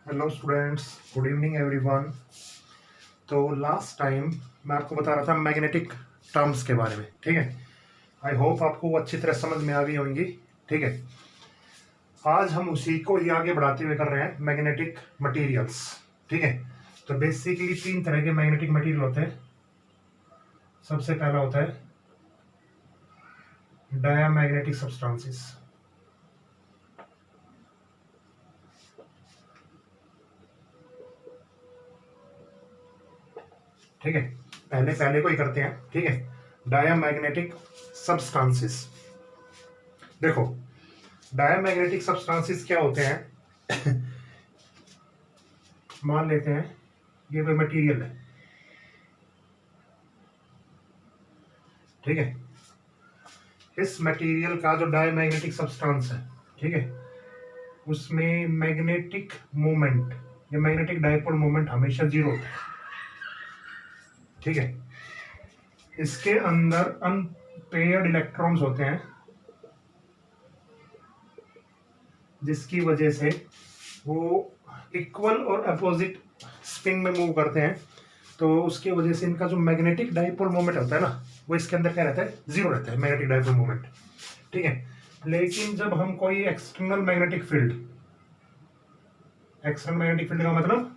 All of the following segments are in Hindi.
Hello students, good evening everyone. तो लास्ट टाइम मैं आपको बता रहा था मैग्नेटिक टर्म्स के बारे में। ठीक है, आई होप आपको वो अच्छी तरह समझ में आ गई होंगी। ठीक है, आज हम उसी को ही आगे बढ़ाते हुए कर रहे हैं, मैग्नेटिक मटेरियल्स। ठीक है, तो बेसिकली तीन तरह के मैग्नेटिक मटेरियल होते हैं। सबसे पहला होता है डायामैग्नेटिक सब्सटेंसेस। ठीक है, पहले पहले को ही करते हैं। ठीक है, डायामैग्नेटिक सब्सटेंसेस। देखो, डायामैग्नेटिक सब्सटेंसेस क्या होते हैं? मान लेते हैं ये कोई मटेरियल है। ठीक है, इस मटेरियल का जो डायमैग्नेटिक सब्सटेंस है, ठीक है, उसमें मैग्नेटिक मोमेंट या मैग्नेटिक डाइपोल मोमेंट हमेशा जीरो होता है। ठीक है, इसके अंदर अनपेयर्ड इलेक्ट्रॉन्स होते हैं, जिसकी वजह से वो इक्वल और अपोजिट स्पिन में मूव करते हैं। तो उसकी वजह से इनका जो मैग्नेटिक डाइपोल मोमेंट होता है ना, वो इसके अंदर क्या रहता है? जीरो रहता है, मैग्नेटिक डाइपोल मोमेंट। ठीक है, लेकिन जब हम कोई external magnetic field, external magnetic field का मतलब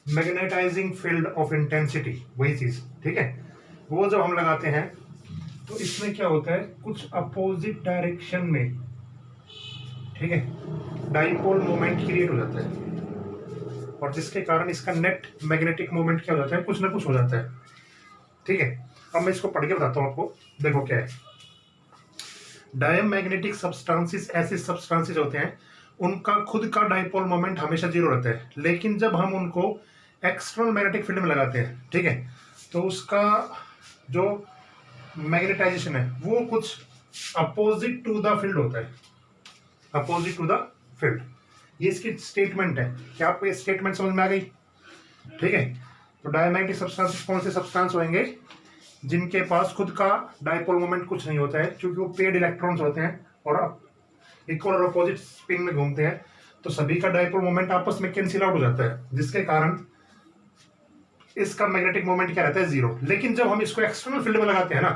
मैग्नेटाइजिंग फील्ड ऑफ इंटेंसिटी, वही चीज। ठीक है, वो जब हम लगाते हैं तो इसमें क्या होता है, कुछ अपोजिट डायरेक्शन में, ठीक है, डाइपोल मोमेंट क्रिएट हो जाता है, और जिसके कारण इसका नेट मैग्नेटिक मोमेंट क्या हो जाता है? कुछ ना कुछ हो जाता है। ठीक है, अब मैं इसको पढ़ के बताता हूँ आपको। देखो क्या है, डायमैग्नेटिक सब्सटेंसेस ऐसे सब्सटेंसेस होते हैं, उनका खुद का डाइपोल मोमेंट हमेशा जीरो रहता है, लेकिन जब हम उनको एक्सटर्नल मैग्नेटिक फील्ड में लगाते हैं, ठीक है, तो उसका जो मैग्नेटाइजेशन है वो कुछ अपोजिट टू द फील्ड होता है, अपोजिट टू द फील्ड। ये इसकी स्टेटमेंट है। क्या आपको ये स्टेटमेंट समझ में आ गई? ठीक है, तो डायमैग्नेटिक सब्सटेंस कौन से सब्सटेंस होंगे? जिनके पास खुद का डाइपोल मोमेंट कुछ नहीं होता है, क्योंकि वो पेड इलेक्ट्रॉन्स होते हैं और इक्वल और अपोजिट स्पिन में घूमते हैं, तो सभी का डाइपोल मोमेंट आपस में कैंसिल आउट हो जाता है, जिसके कारण इसका मैग्नेटिक मोमेंट क्या रहता है? जीरो। लेकिन जब हम इसको एक्सटर्नल फील्ड में लगाते हैं ना,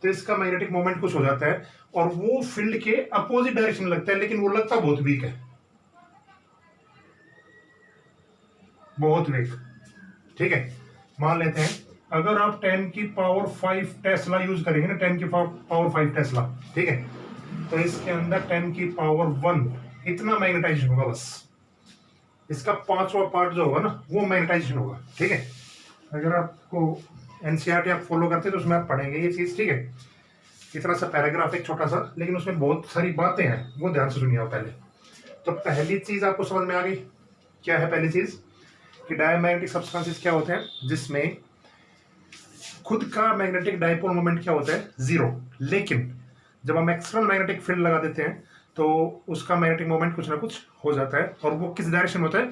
तो इसका मैग्नेटिक मोमेंट कुछ हो जाता है, और वो फील्ड के अपोजिट डायरेक्शन में लगता है, लेकिन वो लगता बहुत वीक है, बहुत वीक। ठीक है, मान लेते हैं अगर आप 10 की पावर 5 टेस्ला यूज करेंगे ना, 10 की पावर 5 टेस्ला, ठीक है, तो इसके अंदर 10 की पावर 1 इतना मैग्नेटाइजेशन होगा बस। इसका 5वां पार्ट जो होगा ना, वो मैग्नेटाइजेशन होगा। ठीक है, अगर आपको एनसीईआरटी आप फॉलो करते हैं तो उसमें आप पढ़ेंगे ये चीज। ठीक है, इतना सा पैराग्राफ एक छोटा सा, लेकिन उसमें बहुत सारी बातें हैं, वो ध्यान से सुनिए आप पहले। तो पहली चीज आपको समझ में आ गई, क्या है पहली चीज? कि डायमैग्नेटिक सब्सटेंसेस क्या होते हैं जिसमें खुद का मैग्नेटिक डाइपोल मोमेंट क्या होता है? जीरो। लेकिन जब हम एक्सटर्नल मैग्नेटिक फील्ड लगा देते हैं तो उसका मैग्नेटिक मोमेंट कुछ ना कुछ हो जाता है, और वो किस डायरेक्शन में होता है?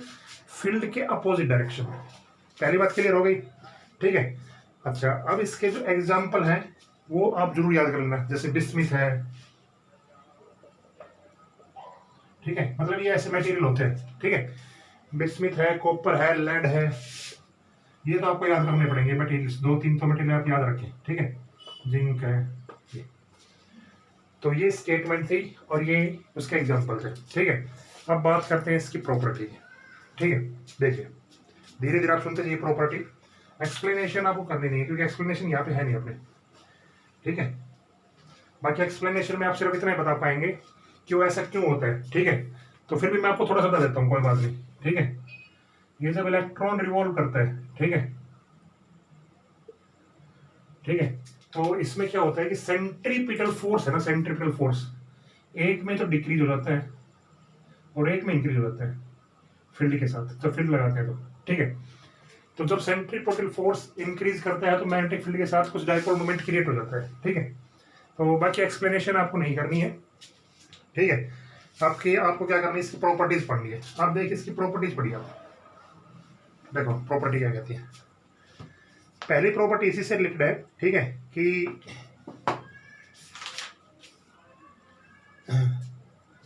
फील्ड के अपोजिट डायरेक्शन में। पहली बात क्लियर हो गई? ठीक है, अच्छा, अब इसके जो एग्जाम्पल हैं वो आप जरूर याद कर लेना, जैसे बिस्मिथ है। ठीक है, मतलब ये ऐसे मटेरियल होते हैं। ठीक है, बिस्मिथ है, कॉपर है, लेड है, ये तो आपको याद करने पड़ेंगे मटेरियल्स। 2-3 तो मटेरियल आप याद रखें। ठीक है, जिंक है ये। तो ये स्टेटमेंट थी और ये उसके एग्जांपल थे। ठीक है, अब बात करते हैं इसकी प्रॉपर्टी की। ठीक है, देखिए धीरे धीरे आप सुनते जाइए। प्रॉपर्टी एक्सप्लेनेशन आपको करनी नहीं है, क्योंकि एक्सप्लेनेशन यहाँ पे है नहीं अपने। ठीक है, बाकी एक्सप्लेनेशन में आप सिर्फ इतना ही बता पाएंगे कि वो ऐसा क्यों होता है। ठीक है, तो फिर भी मैं आपको थोड़ा सा बता देता हूँ, कोई बात नहीं। ठीक है, ये जब इलेक्ट्रॉन रिवॉल्व करता है, ठीक है, ठीक है, तो इसमें क्या होता है कि सेंट्रीपिटल फोर्स है ना, सेंट्रीपिटल फोर्स एक में तो डिक्रीज हो जाता है और एक में इंक्रीज हो जाता है फील्ड के साथ, जब फील्ड लगाते हैं तो। ठीक है, तो जब सेंट्रीपिटल फोर्स इंक्रीज करता है तो मैग्नेटिक फील्ड के साथ कुछ डाइपोल मोमेंट क्रिएट हो जाता है। ठीक है, तो बाकी एक्सप्लेनेशन आपको नहीं करनी है। ठीक है, आपको क्या करना है, इसकी प्रॉपर्टीज पढ़नी है। आप देखिए इसकी प्रॉपर्टीज पढ़िए आप। देखो प्रॉपर्टी क्या कहती है। पहली प्रॉपर्टी इसी से रिलेटेड है। ठीक है, कि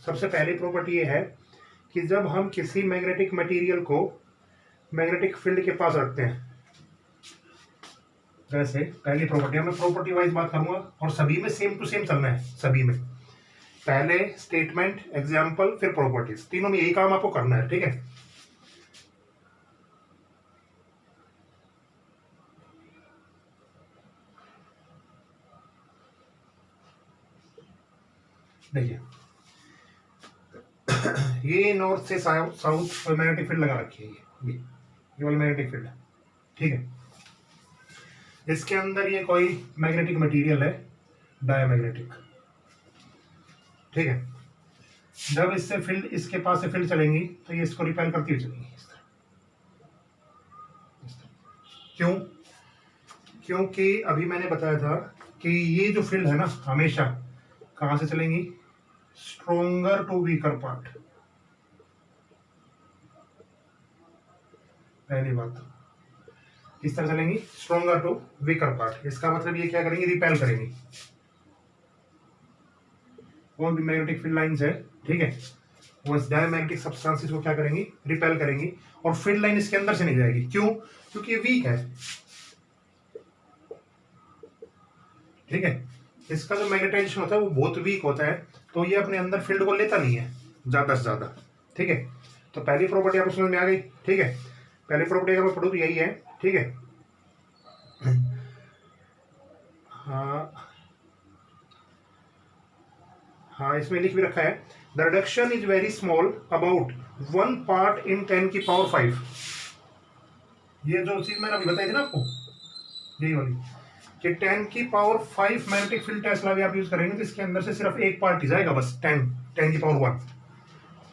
सबसे पहली प्रॉपर्टी ये है कि जब हम किसी मैग्नेटिक मटेरियल को मैग्नेटिक फील्ड के पास रखते हैं, जैसे पहली प्रॉपर्टी, मैं प्रॉपर्टी वाइज बात करूंगा और सभी में सेम टू सेम चलना है, सभी में पहले स्टेटमेंट, एग्जाम्पल, फिर प्रॉपर्टीज, तीनों में यही काम आपको करना है, ठीक है। देखिए ये नॉर्थ से साउथ मैग्नेटिक फील्ड लगा रखी है, ये वाली मैग्नेटिक फील्ड, ठीक है। इसके अंदर ये कोई मैग्नेटिक मटेरियल है, डायमैग्नेटिक, ठीक है। जब इससे फील्ड, इसके पास से फील्ड चलेंगी तो ये इसको रिपेल करती हुई चलेंगी इस तरह। क्यों? क्योंकि अभी मैंने बताया था कि ये जो फील्ड है ना, हमेशा कहां से चलेंगी, स्ट्रोंगर टू वीकर पार्ट, पहली बात किस तरह चलेंगी, स्ट्रोंगर टू वीकर पार्ट। इसका मतलब ये क्या करेंगी, रिपेल करेंगी, कौन भी मैग्नेटिक फील्ड लाइंस है, ठीक है, वो इस डायमैग्नेटिक सब्सटेंसेस को क्या करेंगी, रिपेल करेंगी, और फील्ड लाइन इसके अंदर से नहीं जाएगी। क्यों? क्योंकि ये वीक है, ठीक है। इसका जो मैग्नेटाइजेशन होता है वो बहुत वीक होता है, तो ये अपने अंदर फील्ड को लेता नहीं है ज्यादा से ज्यादा, ठीक है। तो पहली प्रॉपर्टी आपको समझ में आ गई, ठीक है। पहली प्रॉपर्टी अगर मैं पढ़ूँ तो यही है, ठीक है। हाँ, इसमें लिख भी रखा है, the reduction is very small, about 1 part in 10 की पावर 5। ये जो चीज मैंने अभी बताई थी ना आपको, यही वाली, कि 10 की पावर 5 मैग्नेटिक फील्ड टेस्ला भी आप यूज करेंगे तो इसके अंदर से सिर्फ एक पार्ट ही जाएगा, बस 10 की पावर 1,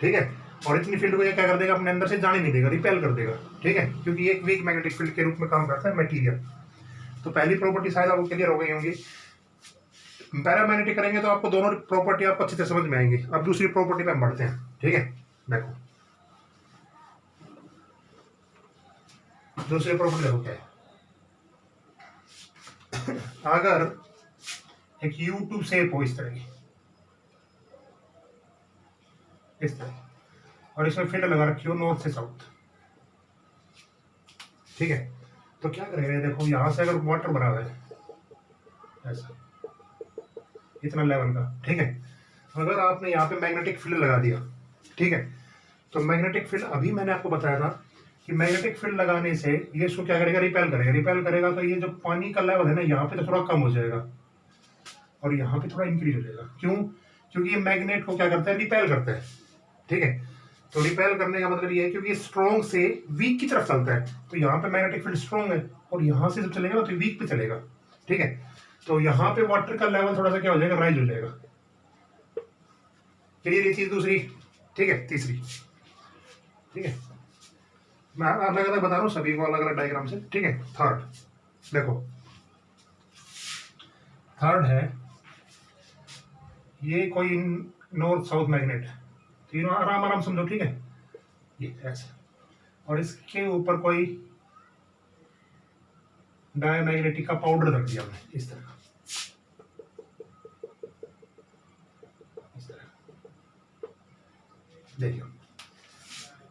ठीक है। और इतनी फील्ड को ये क्या कर देगा, अपने अंदर से जाने नहीं देगा, रिपेल कर देगा, ठीक है, क्योंकि ये एक वीक मैग्नेटिक फील्ड के रूप में काम करता है मटेरियल। तो पहली प्रॉपर्टी शायद आपको क्लियर हो गई होंगी। पैरामैग्नेटिक करेंगे तो आपको दोनों प्रॉपर्टी आपको अच्छे से समझ में आएंगी। अब दूसरी प्रॉपर्टी पे हम बढ़ते हैं, ठीक है। देखो दूसरी प्रॉपर्टी देखो क्या है, अगर एक U2 शेप हो इस तरह की, इस तरह, और इसमें फील्ड लगा रखी हो नॉर्थ से साउथ, ठीक है, तो क्या करेंगे, देखो यहां से अगर वाटर भरा हुआ है ऐसा, इतना लेवल का, ठीक है, अगर आपने यहाँ पे मैग्नेटिक फील्ड लगा दिया, ठीक है, तो मैग्नेटिक फील्ड, अभी मैंने आपको बताया था कि मैग्नेटिक फील्ड लगाने से ये इसको क्या करेगा, रिपेल करेगा, रिपेल करेगा तो ये जो पानी का लेवल है ना, यहाँ पे तो थोड़ा कम हो जाएगा और यहाँ पे थोड़ा इंक्रीज हो जाएगा। क्यों? क्योंकि ये मैग्नेट को क्या करता है, रिपेल करता है, ठीक है। तो रिपेल करने का मतलब ये है क्योंकि स्ट्रॉन्ग से वीक की तरफ चलता है, तो यहाँ पे मैग्नेटिक फील्ड स्ट्रॉन्ग है और यहाँ से जब चलेगा ना तो वीक पे चलेगा, ठीक है। तो यहाँ पे वाटर का लेवल थोड़ा सा क्या हो जाएगा, राइज हो जाएगा। क्लियर ये चीज दूसरी, ठीक है। तीसरी, ठीक है, मैं अलग अलग बता रहा हूँ सभी को अलग अलग डायग्राम से, ठीक है। थर्ड देखो, थर्ड है ये कोई नॉर्थ साउथ मैग्नेट, तीनों आराम आराम समझो, ठीक है, ये ऐसे, और इसके ऊपर कोई डायमैग्नेटिक का पाउडर रख दिया हमने इस तरह, इस तरह देखिए।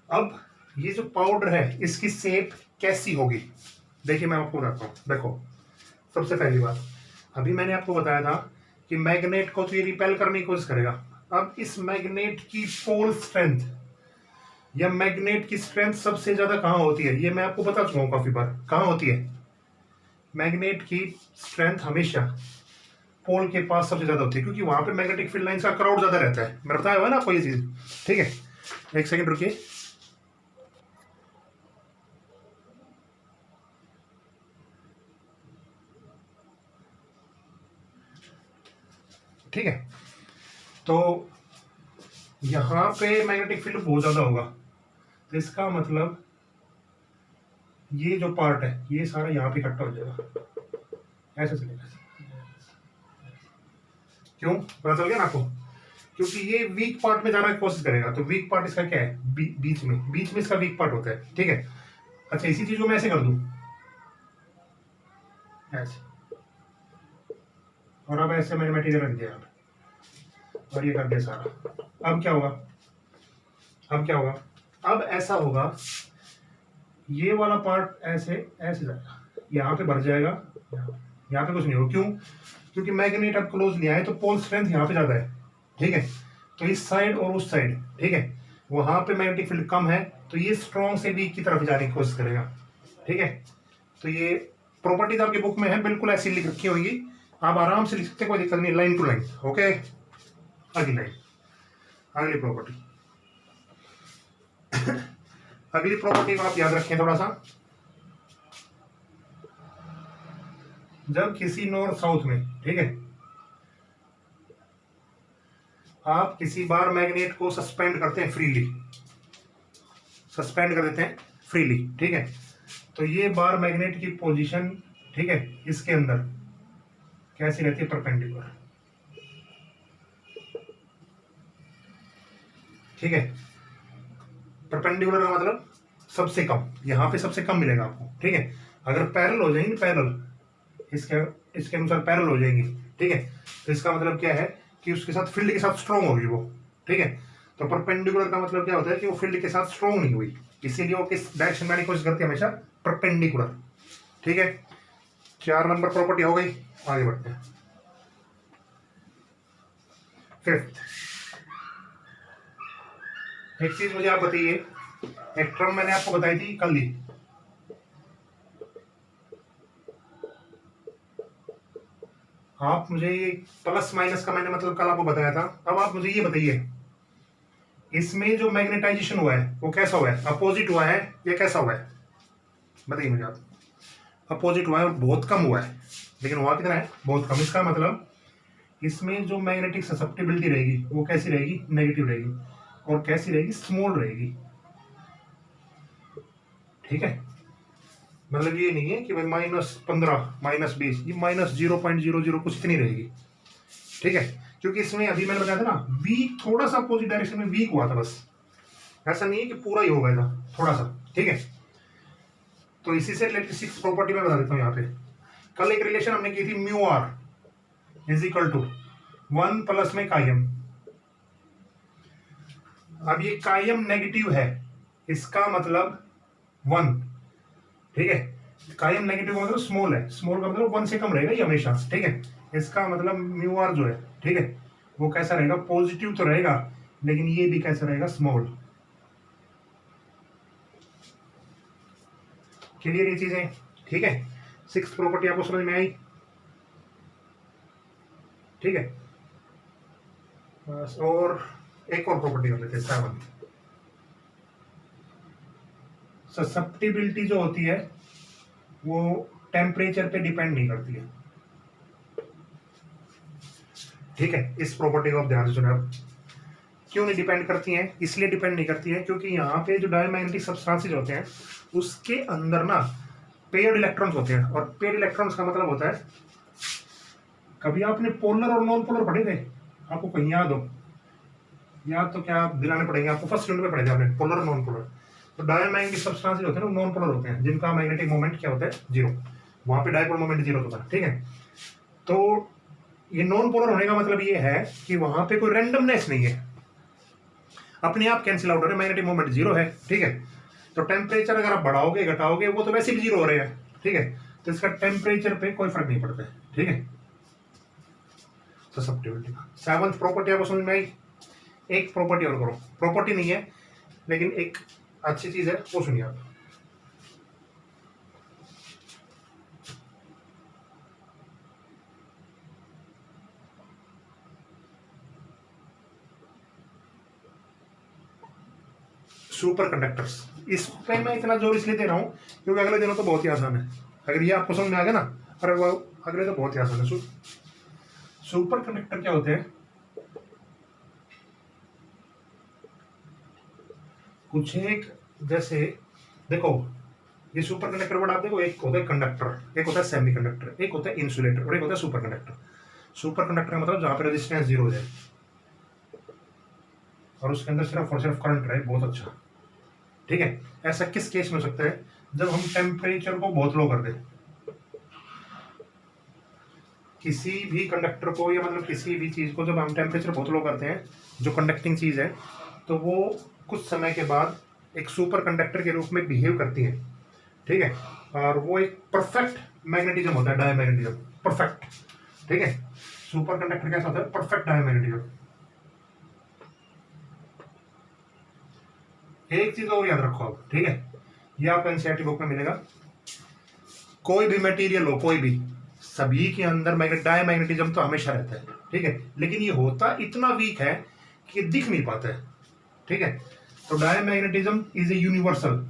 अब ये जो पाउडर है इसकी शेप कैसी होगी, देखिए मैं आपको बताता हूँ। देखो सबसे पहली बात, अभी मैंने आपको बताया था कि मैग्नेट को तो ये रिपेल करने की कोशिश करेगा। अब इस मैग्नेट की पोल स्ट्रेंथ या मैग्नेट की स्ट्रेंथ सबसे ज्यादा कहां होती है, ये मैं आपको बता चुका हूं काफी बार, कहां होती है। मैग्नेट की स्ट्रेंथ हमेशा पोल के पास सबसे ज्यादा होती है, क्योंकि वहां पे मैग्नेटिक फील्ड लाइंस का क्राउड ज्यादा रहता है। मैं बताया हुआ ना आपको ये चीज, ठीक है। एक सेकंड रुकिए, ठीक है। तो यहां पे मैग्नेटिक फील्ड बहुत ज्यादा होगा, तो इसका मतलब ये जो पार्ट है ये सारा यहाँ पे इकट्ठा हो जाएगा, ऐसा चलेगा। क्यों, पता चल गया ना आपको, क्योंकि ये वीक पार्ट में जाने की कोशिश करेगा। तो वीक पार्ट इसका क्या है, बीच में इसका वीक पार्ट होता है, ठीक है। अच्छा, इसी चीज को मैं ऐसे कर दूं, ऐसे, और अब ऐसे मैंने मटेरियल रख दिया और ये कर दिया सारा। अब क्या होगा, अब क्या होगा, अब ऐसा होगा, ये वाला पार्ट ऐसे ऐसे जाएगा, यहाँ पे भर जाएगा, यहाँ पे कुछ नहीं होगा। क्यों? क्योंकि मैग्नेट अब क्लोज लिया है तो पोल स्ट्रेंथ यहाँ पे ज्यादा है, ठीक है। तो इस साइड और उस साइड, ठीक है, वहां पे मैग्नेटिक फील्ड कम है, तो ये स्ट्रॉन्ग से वीक की तरफ जाने की कोशिश करेगा, ठीक है। तो ये प्रॉपर्टीज आपकी बुक में है, बिल्कुल ऐसी लिख रखी होगी, आप आराम से लिख सकते, कोई दिक्कत नहीं, लाइन टू लाइन। ओके, अगली लाइन, अगली प्रॉपर्टी अगली प्रॉपर्टी को आप याद रखें थोड़ा सा। जब किसी नॉर्थ साउथ में, ठीक है, आप किसी बार मैग्नेट को सस्पेंड करते हैं फ्रीली, सस्पेंड कर देते हैं फ्रीली, ठीक है, तो ये बार मैग्नेट की पोजीशन, ठीक है, इसके अंदर कैसी रहती है, परपेंडिकुलर, ठीक है। परपेंडिकुलर का मतलब सबसे कम, यहाँ पे सबसे कम मिलेगा आपको, ठीक है। अगर पैरेलल हो जाएंगे, पैरेलल इसके अनुसार पैरेलल हो जाएंगी, ठीक है, तो इसका मतलब क्या है कि उसके साथ फील्ड के साथ स्ट्रॉन्ग होगी वो, ठीक है। तो परपेंडिकुलर का मतलब क्या होता है कि वो फील्ड के साथ स्ट्रॉन्ग नहीं हुई, इसीलिए वो किस डायरेक्शन में आने की कोशिश करती है, हमेशा परपेंडिकुलर, ठीक है। 4 नंबर प्रॉपर्टी हो गई, आगे बढ़ते हैं। फिफ्थ, एक चीज मुझे आप बताइए, एक टर्म मैंने आपको बताई थी कल ही, आप मुझे ये प्लस माइनस का मैंने मतलब कल आपको बताया था। अब आप मुझे ये बताइए, इसमें जो मैग्नेटाइजेशन हुआ है वो कैसा हुआ है, अपोजिट हुआ है या कैसा हुआ है, बताइए मुझे आप। अपोजिट हुआ है और बहुत कम हुआ है, लेकिन हुआ कितना है, बहुत कम। इसका मतलब इसमें जो मैग्नेटिक ससेप्टिबिलिटी रहेगी वो कैसी रहेगी, नेगेटिव रहेगी, और कैसी रहेगी, स्मॉल रहेगी, ठीक है। मतलब ये नहीं है कि भाई -15 -20, ये -0.00 कुछ इतनी रहेगी, ठीक है। क्योंकि इसमें अभी मैंने बताया था ना, वीक थोड़ा सा अपोजिट डायरेक्शन में वीक हुआ था बस, ऐसा नहीं है कि पूरा ही हो गया था, थोड़ा सा, ठीक है। तो इसी से रिलेटेड 6 प्रॉपर्टी में बता देता हूँ यहाँ पे। कल एक रिलेशन हमने की थी, mu r is equal to 1 plus में कायम। अब ये कायम नेगेटिव है, इसका मतलब 1, ठीक है। कायम नेगेटिव का मतलब स्मॉल है, स्मॉल का मतलब 1 से कम रहेगा ये हमेशा, ठीक है। इसका मतलब म्यू आर जो है, ठीक है, वो कैसा रहेगा, पॉजिटिव तो रहेगा, लेकिन ये भी कैसा रहेगा, स्मॉल। क्लियर ये चीजें, ठीक है। 6 प्रॉपर्टी आपको समझ में आई, ठीक है। बस, और एक और प्रॉपर्टी कर लेते हैं, 7। ससेप्टिबिलिटी जो होती है वो टेम्परेचर पे डिपेंड नहीं करती है, ठीक है। इस प्रॉपर्टी को आप ध्यान से सुने। आप क्यों नहीं डिपेंड करती हैं, इसलिए डिपेंड नहीं करती है क्योंकि यहाँ पे जो डायमैग्नेटिक सब्सटेंसेस होते हैं उसके अंदर ना पेयर्ड इलेक्ट्रॉन्स होते हैं, और पेयर्ड इलेक्ट्रॉन्स का मतलब होता है, कभी आपने पोलर और नॉन पोलर पढ़े थे, आपको कहीं याद हो, याद तो क्या दिलाने पड़ेंगे आपको, फर्स्ट यूनिट में पढ़े थे आपने, पोलर नॉन पोलर। तो डायमैग्नेटिक सब्सटेंसेस होते हैं ना, नॉन पोलर होते हैं, जिनका मैग्नेटिक मोमेंट क्या होता है, 0, वहां पे डायपोल मोमेंट 0 होता है, ठीक है। तो ये नॉन पोलर होने का मतलब ये है कि वहां पे कोई रैंडमनेस नहीं है, अपने आप कैंसिल आउट हो रहे हैं, मैग्नेटिक मोमेंट 0 है, ठीक है। तो टेम्परेचर अगर आप बढ़ाओगे घटाओगे वो तो वैसे भी 0 हो रहे हैं, ठीक है। तो इसका टेम्परेचर पे कोई फर्क नहीं पड़ता है, ठीक है। ससेप्टिबिलिटी का 7th प्रॉपर्टी आपको समझ में आई। एक प्रॉपर्टी और करो, प्रॉपर्टी नहीं है लेकिन एक अच्छी चीज है, वो सुनिए आप। सुपर कंडक्टर्स, इस पे मैं इतना जोर इसलिए दे रहा हूँ क्योंकि अगले दिनों तो बहुत ही आसान है, अगर ये आपको समझ में आ गया ना, अरे वो अगले तो बहुत ही आसान है। सुपर कंडक्टर क्या होते हैं, कुछ एक, जैसे देखो ये सुपर कंडक्टर वर्ड आप देखो, एक होता है कंडक्टर, एक होता है सेमी कंडक्टर, एक होता है इंसुलेटर, और एक होता है सुपर कंडक्टर। सुपर कंडक्टर का मतलब जहां पे रेजिस्टेंस 0 हो जाए और उसके अंदर सिर्फ और सिर्फ करंट रहे, बहुत अच्छा, ठीक है। ऐसा किस केस में हो सकता है, जब हम टेम्परेचर को बहुत लो कर दें, किसी भी कंडक्टर को, या मतलब किसी भी चीज को जब हम टेम्परेचर बहुत लो करते हैं, जो कंडक्टिंग चीज है, तो वो कुछ समय के बाद एक सुपर कंडक्टर के रूप में बिहेव करती हैं, ठीक है। और वो एक परफेक्ट मैग्नेटिज्म होता है, डायमैग्नेटिज्म, परफेक्ट, ठीक है। सुपर कंडक्टर कैसा होता है? Perfect diamagnetism. एक चीज और याद रखो आप, ठीक है, ये आपको एनसीईआरटी बुक में मिलेगा। कोई भी मटेरियल हो, कोई भी, सभी के अंदर डायमैग्नेटिज्म तो हमेशा रहता है, ठीक है, लेकिन ये होता इतना वीक है कि दिख नहीं पाता है, ठीक है। तो diamagnetism is a universal,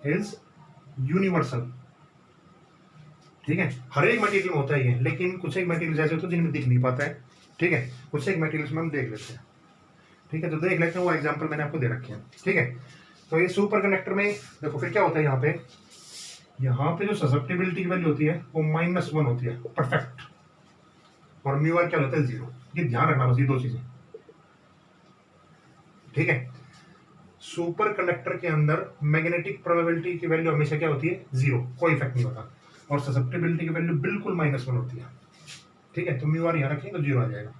is universal, ठीक है। हर एक मटेरियल में होता है ये, लेकिन कुछ एक मटेरियल ऐसे होते हैं जिनमें दिख नहीं पाता है, ठीक है। कुछ एक मटेरियल्स में हम देख लेते हैं, ठीक है। तो देख लेते हैं, वो एग्जांपल मैंने आपको दे रखे हैं, ठीक है। तो ये सुपर कंडक्टर में देखो फिर क्या होता है, यहाँ पे जो ससेप्टिबिलिटी की वैल्यू होती है वो -1 होती है, परफेक्ट, और म्यू आर क्या होता है? 0। ये ध्यान रखना बस, ये दो चीजें, ठीक है। सुपर कंडक्टर के अंदर मैग्नेटिक प्रोबेबिलिटी की वैल्यू हमेशा क्या होती है? 0, कोई इफेक्ट नहीं होता, और ससेप्टिबिलिटी की वैल्यू बिल्कुल -1 होती है, ठीक है। तो म्यू आर यहाँ रखेंगे तो 0 आ जाएगा।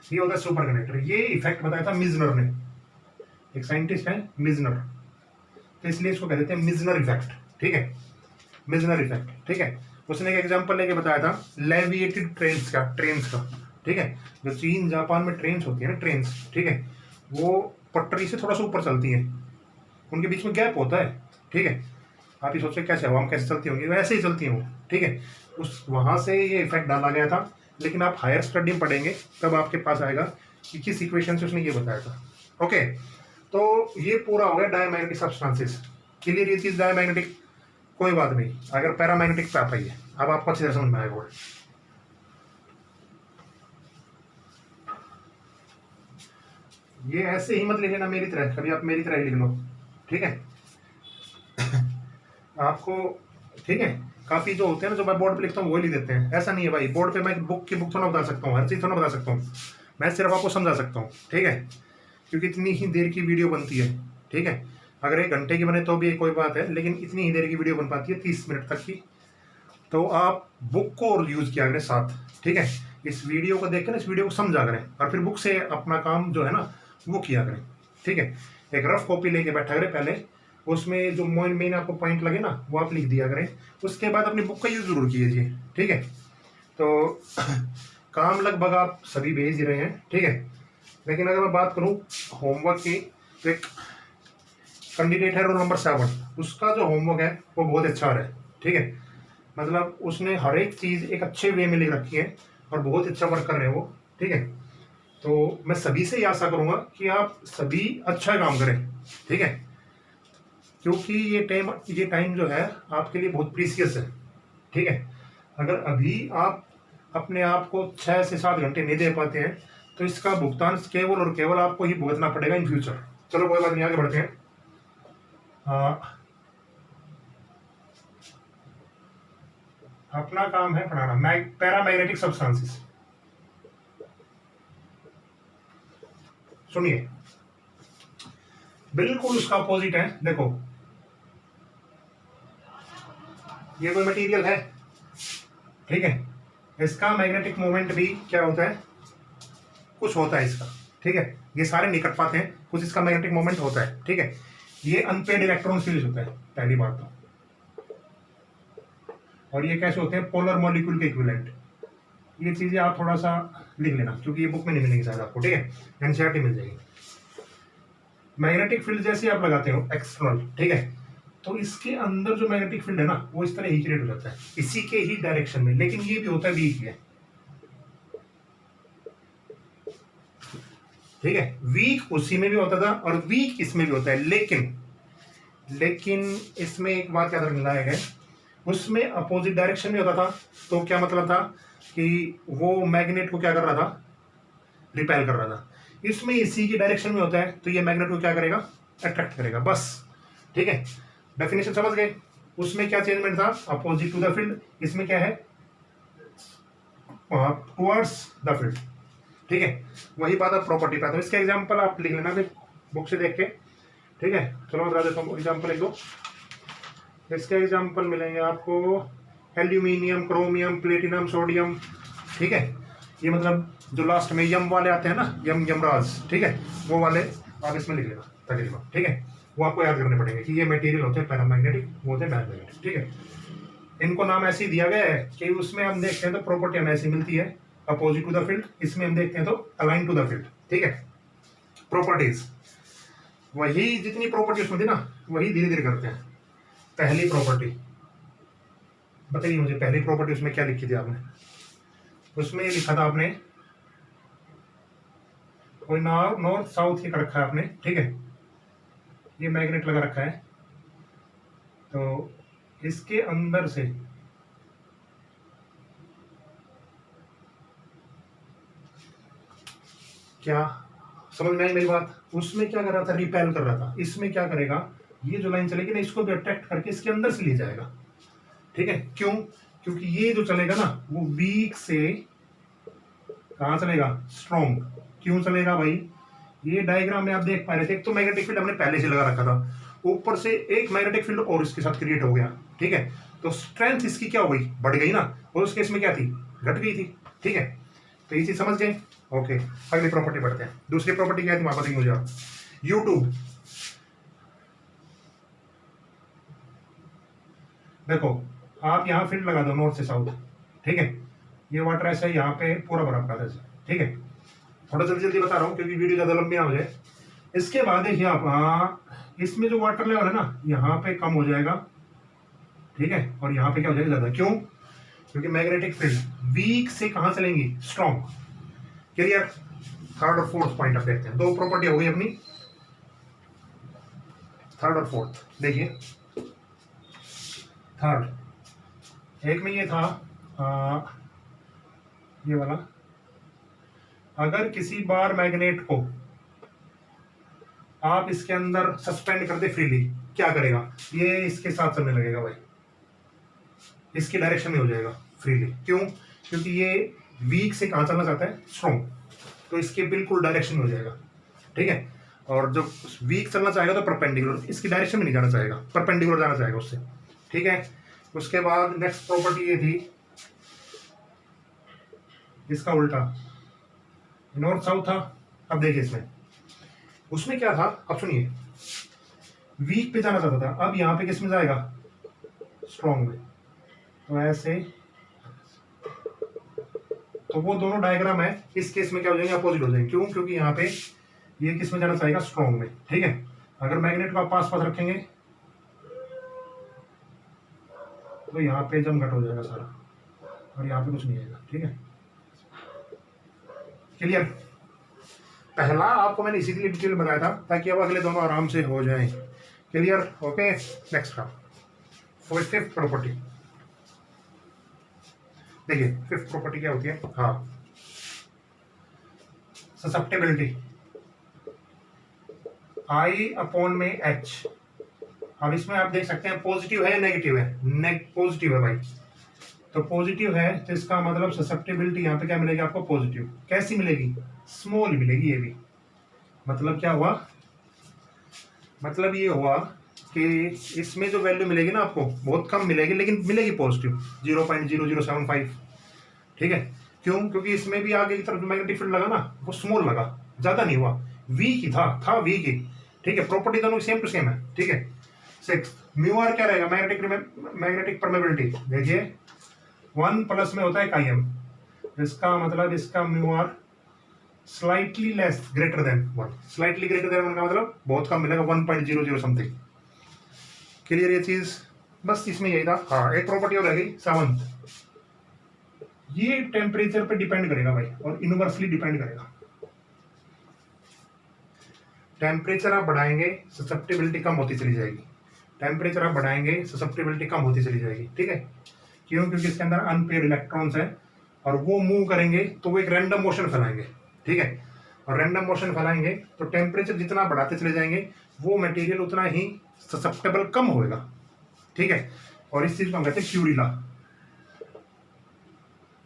ये होता है सुपर कंडक्टर। ये इफेक्ट बताया था मिजनर ने, एक साइंटिस्ट है मिजनर, तो इसलिए इसको कहते हैं मिजनर इफेक्ट, ठीक है, मिजनर इफेक्ट, ठीक है। उसने एक एग्जांपल लेके बताया था लेविएटेड ट्रेन्स का, ठीक है। जो चीन जापान में ट्रेन्स होती है ना, ट्रेन्स, ठीक है, वो पटरी से थोड़ा सा ऊपर चलती हैं, उनके बीच में गैप होता है, ठीक है। आप ये सोचते कैसे हवा में कैसे चलती होंगी, वैसे ही चलती हैं वो, ठीक है। उस वहां से ये इफेक्ट डाला गया था, लेकिन आप हायर स्टडी में पढ़ेंगे तब आपके पास आएगा कि किस इक्वेशन से उसने ये बताया था, ओके। तो ये पूरा हो गया डायमैग्नेटिक सब्सटेंसेस, क्लियर ये चीज डायमैग्नेटिक। कोई बात नहीं, अगर पैरामैग्नेटिक पे आप आइए, अब आपको अच्छी तरह समझ में आएगा। ये ऐसे ही मत लिख लेना मेरी तरह, कभी आप मेरी तरह ही लिख लो, ठीक है। आपको, ठीक है, काफी जो होते हैं ना, जो मैं बोर्ड पे लिखता हूँ वही लिख देते हैं, ऐसा नहीं है भाई। बोर्ड पे मैं बुक थोड़ा बता सकता हूँ, हर चीज थोड़ा बता सकता हूँ, मैं सिर्फ आपको समझा सकता हूँ, ठीक है। क्योंकि इतनी ही देर की वीडियो बनती है, ठीक है। अगर 1 घंटे की बने तो भी कोई बात है, लेकिन इतनी ही देर की वीडियो बन पाती है, 30 मिनट तक की। तो आप बुक को यूज किया करें साथ, ठीक है। इस वीडियो को देख कर इस वीडियो को समझा करें, और फिर बुक से अपना काम जो है ना वो किया करें, ठीक है। एक रफ कॉपी लेके बैठा करें पहले, उसमें जो मेन आपको पॉइंट लगे ना वो आप लिख दिया करें, उसके बाद अपनी बुक का यूज जरूर कीजिए, ठीक है। तो काम लगभग आप सभी भेज ही रहे हैं, ठीक है। लेकिन अगर मैं बात करूं होमवर्क की, तो एक कैंडिडेट है रोल नंबर 7, उसका जो होमवर्क है वो बहुत अच्छा आ रहा है, ठीक है। मतलब उसने हर एक चीज एक अच्छे वे में लिख रखी है, और बहुत अच्छा वर्क कर रहे हैं वो, ठीक है। तो मैं सभी से ये आशा करूंगा कि आप सभी अच्छा काम करें, ठीक है, क्योंकि ये टाइम जो है आपके लिए बहुत प्रीसियस है, ठीक है। अगर अभी आप अपने आप को 6 से 7 घंटे नहीं दे पाते हैं, तो इसका भुगतान केवल और केवल आपको ही भुगतना पड़ेगा इन फ्यूचर। चलो कोई बात नहीं, आगे बढ़ते हैं। अपना काम है पढ़ाना पैरामैग्नेटिक सब्सटेंसेस। सुनिए, बिल्कुल उसका अपोजिट है। देखो ये कोई मटेरियल है, ठीक है, इसका मैग्नेटिक मोमेंट भी क्या होता है, कुछ होता है इसका, ठीक है। ये सारे नहीं कट पाते हैं, कुछ इसका मैग्नेटिक मोमेंट होता है, ठीक है। ये अनपेड इलेक्ट्रॉन रिलीज होता है, पहली बात तो। और ये कैसे होते हैं? पोलर मॉलिक्यूल के इक्विवेलेंट। ये चीजें आप थोड़ा सा लिख लेना, क्योंकि ये बुक में नहीं मिलेगी शायद आपको, ठीक है, एनसीईआरटी मिल जाएगी। मैग्नेटिक फील्ड जैसे आप लगाते हो एक्सटर्नल, ठीक है, तो इसके अंदर जो मैग्नेटिक फील्ड है ना वो इस तरह ही क्रिएट हो जाता है, इसी के ही डायरेक्शन में, लेकिन ये भी होता है वीक है, ठीक है। वीक उसी में भी होता था और वीक इसमें भी होता है, लेकिन इसमें एक बात याद रखना है, उसमें अपोजिट डायरेक्शन में होता था। तो क्या मतलब था कि वो मैग्नेट को क्या कर रहा था? रिपेल कर रहा था। इसमें इसी की डायरेक्शन में होता है, तो ये मैग्नेट को क्या करेगा? अट्रैक्ट करेगा, बस, ठीक है। डेफिनेशन समझ गए? उसमें क्या चेंजमेंट था? Opposite to the field. इसमें क्या है? टुवर्ड्स द फील्ड, ठीक है। वही बात आप प्रॉपर्टी पे आता है। इसका एग्जांपल आप लिख लेना बुक से देख के, ठीक है। चलो मैं बता देता हूँ एग्जांपल एक दो। इसके एग्जांपल मिलेंगे आपको एल्यूमिनियम, क्रोमियम, प्लेटिनम, सोडियम, ठीक है। ये मतलब जो लास्ट में यम वाले आते हैं ना, यमराज, ठीक है, वो वाले आप इसमें लिख लेना तकरीबन, ठीक है। वो आपको याद करने पड़ेंगे कि ये मटेरियल होते हैं पैरामैग्नेटिक, वो होते हैं डायमैग्नेटिक, ठीक है। इनको नाम ऐसे ही दिया गया है कि उसमें हम देखते हैं तो प्रॉपर्टी हमें ऐसी मिलती है अपोजिट टू द फील्ड, इसमें हम देखते हैं तो अलाइन टू द फील्ड, ठीक है। प्रॉपर्टीज वही जितनी प्रॉपर्टी उसमें थी ना वही धीरे धीरे करते हैं। पहली प्रॉपर्टी बताइए मुझे, पहली प्रॉपर्टी उसमें क्या लिखी थी आपने? उसमें ये लिखा था आपने, कोई नॉर्थ साउथ ही कर रखा है आपने, ठीक है। ये मैग्नेट लगा रखा है, तो इसके अंदर से क्या समझ में आई मेरी बात? उसमें क्या कर रहा था, रिपेल कर रहा था। इसमें क्या करेगा, ये जो लाइन चलेगी ना इसको भी अट्रैक्ट करके इसके अंदर से ले जाएगा, ठीक है। क्यों? क्योंकि ये जो चलेगा ना वो वीक से कहां चलेगा, स्ट्रॉन्ग। क्यों चलेगा भाई? ये डायग्राम में आप देख पा रहे थे, एक तो मैग्नेटिक फील्ड हमने पहले से लगा रखा था, ऊपर से एक मैग्नेटिक फील्ड और इसके साथ क्रिएट हो गया, ठीक है। तो स्ट्रेंथ इसकी क्या हो गई, बढ़ गई ना, और उस केस में क्या थी, घट गई थी, ठीक है। तो ये चीज समझ गए? ओके, अगली प्रॉपर्टी बढ़ते हैं। दूसरी प्रॉपर्टी क्या है तुम्हारे बताइए मुझे आप। यूट्यूब देखो, आप यहाँ फील्ड लगा दो नॉर्थ से साउथ, ठीक है। ये वाटर ऐसा है यहाँ पे पूरा बर्फ का ऐसा, ठीक है। थोड़ा जल्दी जल्दी बता रहा हूँ क्योंकि वीडियो ज्यादा लंबी ना हो जाए। इसके बाद देखिए आप, हाँ इसमें जो वाटर लेवल है ना यहाँ पे कम हो जाएगा, ठीक है, और यहाँ पे क्या हो जाएगा, ज्यादा। क्यों? क्योंकि मैग्नेटिक फील्ड वीक से कहां चलेंगी, स्ट्रॉन्ग। क्लियर? थर्ड और फोर्थ पॉइंट आप देखते हैं, दो प्रॉपर्टी हो गई अपनी, थर्ड और फोर्थ। देखिए थर्ड, एक में ये था ये वाला, अगर किसी बार मैग्नेट को आप इसके अंदर सस्पेंड कर दे फ्रीली, क्या करेगा, ये इसके साथ चलने लगेगा भाई, इसकी डायरेक्शन में हो जाएगा फ्रीली। क्यों? क्योंकि ये वीक से कहां चलना चाहता है, स्ट्रॉन्ग, तो इसके बिल्कुल डायरेक्शन में हो जाएगा, ठीक है। और जब वीक चलना चाहेगा तो परपेंडिकुलर, इसकी डायरेक्शन में नहीं जाना चाहेगा, परपेंडिकुलर जाना चाहेगा उससे, ठीक है। उसके बाद नेक्स्ट प्रॉपर्टी ये थी, इसका उल्टा, नॉर्थ साउथ था। अब देखिए इसमें, उसमें क्या था, अब सुनिए, वीक पे जाना चाहता था, अब यहाँ पे किस में जाएगा, स्ट्रॉन्ग में। तो ऐसे, तो वो दोनों डायग्राम है, इस केस में क्या हो जाएंगे, अपोजिट हो जाएंगे। क्यों? क्योंकि यहाँ पे ये किस में जाना चाहेगा, स्ट्रॉन्ग में, ठीक है। अगर मैग्नेट को आप पास पास रखेंगे तो यहाँ पे जम घट हो जाएगा सारा, और यहाँ पे कुछ नहीं आएगा, ठीक है। क्लियर? पहला आपको मैंने इसीलिए डिटेल बताया था ताकि अब अगले दोनों आराम से हो जाएं। क्लियर? ओके, नेक्स्ट का फिफ्थ प्रॉपर्टी देखिए। फिफ्थ प्रॉपर्टी क्या होती है, हाँ, ससेप्टेबिलिटी, आई अपॉन में एच। अब इसमें आप देख सकते हैं पॉजिटिव है या नेगेटिव है, पॉजिटिव है भाई, तो पॉजिटिव है तो इसका मतलब ससेप्टेबिलिटी यहाँ पे क्या मिलेगी आपको, पॉजिटिव। कैसी मिलेगी, स्मॉल मिलेगी। ये भी मतलब क्या हुआ, मतलब ये हुआ कि इसमें जो वैल्यू मिलेगी ना आपको बहुत कम मिलेगी, लेकिन मिलेगी पॉजिटिव, 0.0075, ठीक है। क्यों? क्योंकि इसमें भी आगे की तरफ मैग्नेटिक फील्ड लगा ना वो स्मॉल लगा, ज्यादा नहीं हुआ, वीक ही था वीक ही, ठीक है। प्रॉपर्टी दोनों सेम टू सेम है, ठीक है। सिक्स, म्यू आर क्या रहेगा, मैग्नेटिक परमेबिलिटी। देखिए 1 प्लस में होता है काइम, इसका मतलब इसका mu r slightly less greater than 1, slightly greater than 1 का मतलब बहुत कम मिलेगा, 1.00 समथिंग। क्लियर ये चीज? बस इसमें यही था। हाँ, एक प्रॉपर्टी और रह गई, सेवंथ, ये टेम्परेचर पे डिपेंड करेगा भाई, और इनवर्सली डिपेंड करेगा। टेम्परेचर आप बढ़ाएंगे ससेप्टेबिलिटी कम होती चली जाएगी, टेम्परेचर आप बढ़ाएंगे ससेप्टेबिलिटी कम होती चली जाएगी, ठीक है। क्यों? क्योंकि इसके अंदर अनपेयर्ड इलेक्ट्रॉन्स हैं और वो मूव करेंगे तो वो एक रैंडम मोशन फैलाएंगे, ठीक है। और रैंडम मोशन फैलाएंगे तो टेम्परेचर जितना बढ़ाते चले जाएंगे वो मटेरियल उतना ही ससेप्टेबल कम होएगा, ठीक है। और इस चीज को हम कहते हैं क्यूरी लॉ।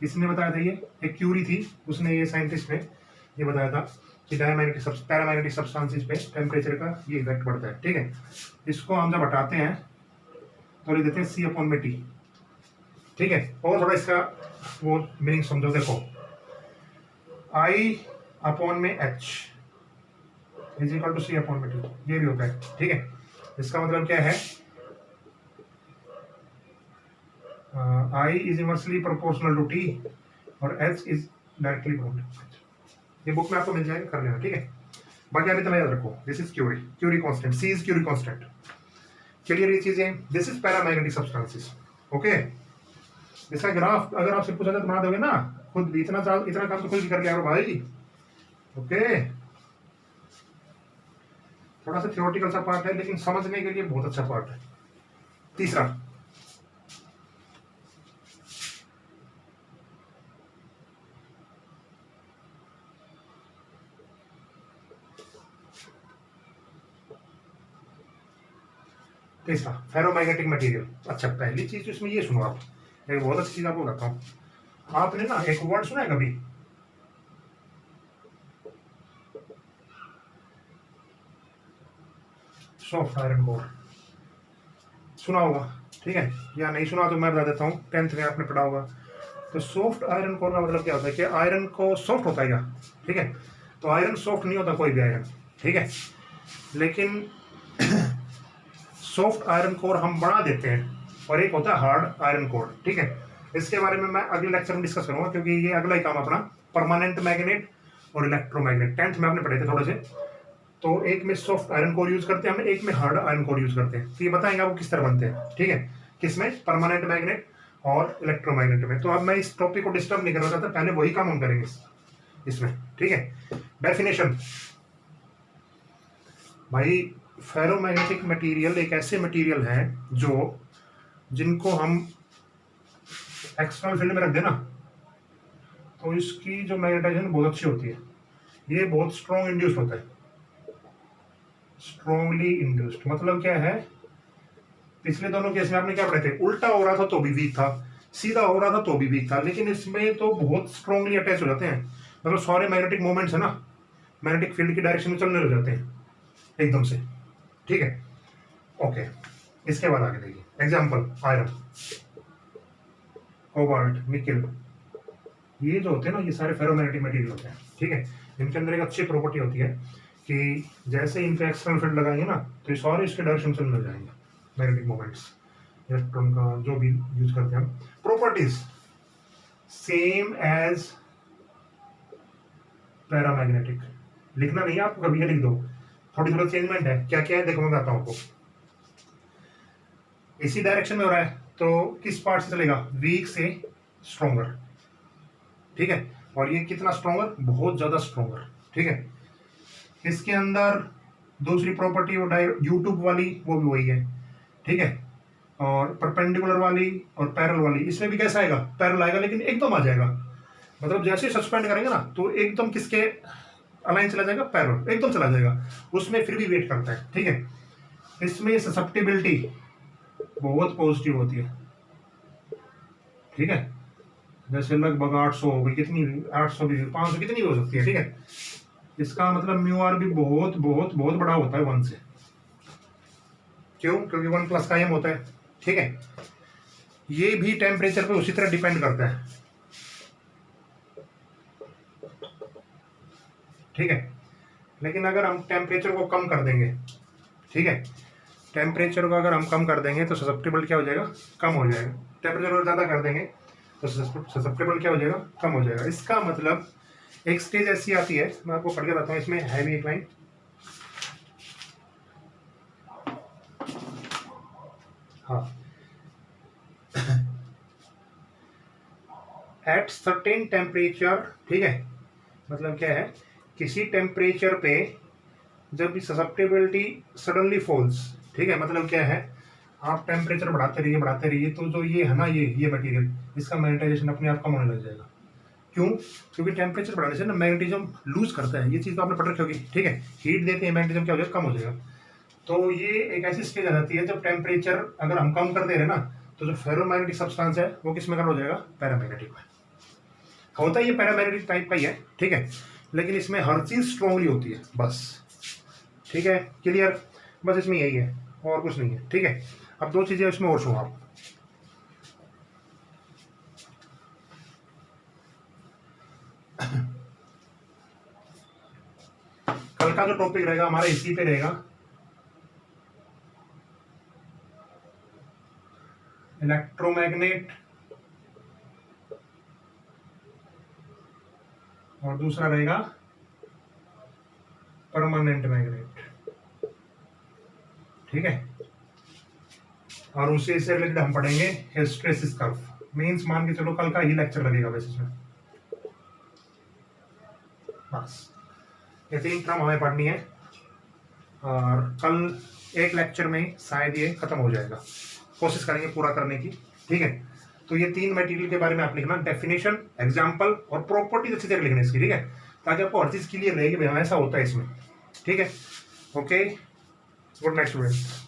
किसने बताया था ये? एक क्यूरी थी, उसने, ये साइंटिस्ट ने ये बताया था कि पैरामैग्नेटिक सब्सटेंसेस पे टेम्परेचर का ये इफेक्ट पड़ता है, ठीक है। इसको हम जब हटाते हैं तो लिख देते हैं C/T, ठीक है। और थोड़ा इसका वो मीनिंग समझो। देखो आई अपॉन में H is equal to C upon में टी, ये भी होता है। ठीक है, इसका मतलब क्या है, I is inversely proportional to T और एच इज डायरेक्टली प्रोपोर्शनल। ये बुक में आपको मिल जाएगा, कर लेना। ठीक है, बाकी आप इतना याद रखो, this is Curie, Curie constant, C is Curie constant. Clear ये चीजें, this is paramagnetic substances. Okay, इसका ग्राफ अगर आपसे पूछा जाए तो बना दोगे ना खुद भी, इतना काम तो खुद भी कर लिया भाई। ओके, थोड़ा सा थियोरेटिकल सा पार्ट है लेकिन समझने के लिए बहुत अच्छा पार्ट है। तीसरा, फेरोमैग्नेटिक मटेरियल। अच्छा, पहली चीज तो इसमें ये सुनो आप, एक बहुत अच्छी चीज आपको बताता हूँ। आपने ना एक वर्ड सुना है कभी, सॉफ्ट आयरन कोर? सुना होगा, ठीक है, या नहीं सुना तो मैं बता देता हूँ, 10th में आपने पढ़ा होगा। तो सॉफ्ट आयरन कोर का मतलब क्या होता है कि आयरन को सॉफ्ट होता है क्या? ठीक है, तो आयरन सॉफ्ट नहीं होता कोई भी आयरन, ठीक है, लेकिन सॉफ्ट आयरन कोर हम बना देते हैं और एक होता है हार्ड आयरन कोर। ठीक है, इसके बारे में मैं अगले लेक्चर में डिस्कस करूंगा क्योंकि ये अगला ही काम अपना, परमानेंट मैग्नेट और इलेक्ट्रोमैग्नेट 10th में आपने पढ़े थे थोड़े से। तो एक में सॉफ्ट आयरन कोर यूज करते हैं हम, एक में हार्ड आयरन कोर यूज करते हैं। तो ये बताएंगे आपको किस तरह बनते हैं। ठीक है, किसमें, परमानेंट मैग्नेट और इलेक्ट्रोमैग्नेट में। तो अब मैं इस टॉपिक को डिस्टर्ब नहीं करना चाहता, पहले वही काम हम करेंगे इसमें। ठीक है, डेफिनेशन भाई, फेरोमैग्नेटिक मटेरियल एक ऐसे मटेरियल है जो, जिनको हम एक्सटर्नल फील्ड में रख देना तो इसकी जो मैग्नेटाइजेशन बहुत अच्छी होती है। ये बहुत स्ट्रॉन्ग इंड्यूस्ड होता है, स्ट्रॉन्गली इंड्यूस्ड मतलब क्या है, पिछले दोनों केस में आपने क्या पढ़े थे, उल्टा हो रहा था तो भी वीक था, सीधा हो रहा था तो भी वीक था, लेकिन इसमें तो बहुत स्ट्रॉन्गली अटैच हो जाते हैं। मतलब सारे मैग्नेटिक मोमेंट्स है ना, मैग्नेटिक फील्ड की डायरेक्शन में चलने लग जाते हैं एकदम से। ठीक है, ओके, इसके बाद आगे देखिए, एग्जाम्पल, आयरन, कोबाल्ट, निकेल, ये जो होते हैं ना, ये सारे फेरोमैग्नेटिक मटेरियल होते हैं। ठीक है, इनके अंदर एक अच्छी प्रॉपर्टी होती है कि जैसे इन पे एक्सटर्नल फील्ड लगाएंगे ना तो ये सारे इसके डायरेक्शन से मिल जाएंगे, मैग्नेटिक मोमेंट्स, इलेक्ट्रॉन का जो भी यूज करते हैं हम। प्रॉपर्टीज सेम एज पैरामैग्नेटिक, लिखना नहीं है आपको, कभी लिख दो, थोड़ी थोड़ा चेंजमेंट है। क्या क्या है देखो, मैं बताता हूँ आपको। इसी डायरेक्शन में हो रहा है तो किस पार्ट से चलेगा, वीक से स्ट्रॉन्गर। ठीक है, और ये कितना स्ट्रॉन्गर, बहुत ज्यादा स्ट्रॉन्गर। ठीक है, इसके अंदर दूसरी प्रॉपर्टी वो यूट्यूब वाली, वो भी वही है। ठीक है, और परपेंडिकुलर वाली और पैरेलल वाली, इसमें भी कैसा आएगा, पैरेलल आएगा, लेकिन एकदम आ जाएगा। मतलब जैसे सस्पेंड करेंगे ना तो एकदम किसके अलाइन चला जाएगा, पैरेलल एकदम चला जाएगा, उसमें फिर भी वेट करता है। ठीक है, इसमें ससेप्टिबिलिटी बहुत पॉजिटिव होती है। ठीक है, जैसे लगभग 800 हो गई, कितनी 800 भी, 500 कितनी भी हो सकती है। ठीक है, इसका मतलब म्यू आर भी बहुत बहुत बहुत बड़ा होता है 1 से। क्यों, क्योंकि 1 प्लस का एम होता है। ठीक है, ये भी टेम्परेचर पे उसी तरह डिपेंड करता है। ठीक है, लेकिन अगर हम टेम्परेचर को कम कर देंगे, ठीक है, टेम्परेचर को अगर हम कम कर देंगे तो ससेप्टेबल क्या हो जाएगा, कम हो जाएगा। टेम्परेचर को ज़्यादा कर देंगे तो ससेप्टेबल क्या हो जाएगा, कम हो जाएगा। इसका मतलब एक स्टेज ऐसी आती है, मैं आपको पढ़ के बताता हूँ, इसमें है भी एक लाइन, हाँ, एट सर्टेन टेम्परेचर। ठीक है, मतलब क्या है, किसी टेम्परेचर पे जब भी ससेप्टेबिलिटी सडनली फॉल्स। ठीक है, मतलब क्या है, आप टेम्परेचर बढ़ाते रहिए तो जो ये है ना, ये मटेरियल, इसका मैग्नेटाइजेशन अपने आप कम होने लग जाएगा। क्यों, क्योंकि टेम्परेचर बढ़ाने से ना मैग्नेटिज्म लूज करता है, ये चीज़ तो आपने पढ़ रखी होगी। ठीक है, हीट देते हैं, मैग्नेटिज्म क्या हो जाएगा, कम हो जाएगा। तो ये एक ऐसी स्टेज आ जाती है जब टेम्परेचर अगर हम कम कर दे रहे ना तो जो फेरोमैग्नेटिक सब्सटेंस है वो किस में कन्वर्ट हो जाएगा, पैरामैग्नेटिक में। होता है ये पैरामैग्नेटिक टाइप का ही है। ठीक है, लेकिन इसमें हर चीज स्ट्रांगली होती है बस। ठीक है, क्लियर, बस इसमें यही है और कुछ नहीं है। ठीक है, अब 2 चीजें इसमें और सुनो आप। कल का जो टॉपिक रहेगा हमारा इसी पे रहेगा, इलेक्ट्रोमैग्नेट, और दूसरा रहेगा परमानेंट मैग्नेट। ठीक है, और उसी से रिलेटेड हम पढ़ेंगे हिस्टैरिसीस कर्व। मींस मान के चलो कल का ही लेक्चर लगेगा वैसे इसमें। बस ये 3 टर्म हमें पढ़नी है और कल एक लेक्चर में शायद ये खत्म हो जाएगा, कोशिश करेंगे पूरा करने की। ठीक है, तो ये 3 मटेरियल के बारे में आप लिखना, डेफिनेशन, एग्जाम्पल और प्रॉपर्टीज अच्छी तरह लिखने इसकी। ठीक है, ताकि आपको हर चीज क्लियर रहेगी, ऐसा होता है इसमें। ठीक है, ओके, गुड नाइट स्टूडेंट्स।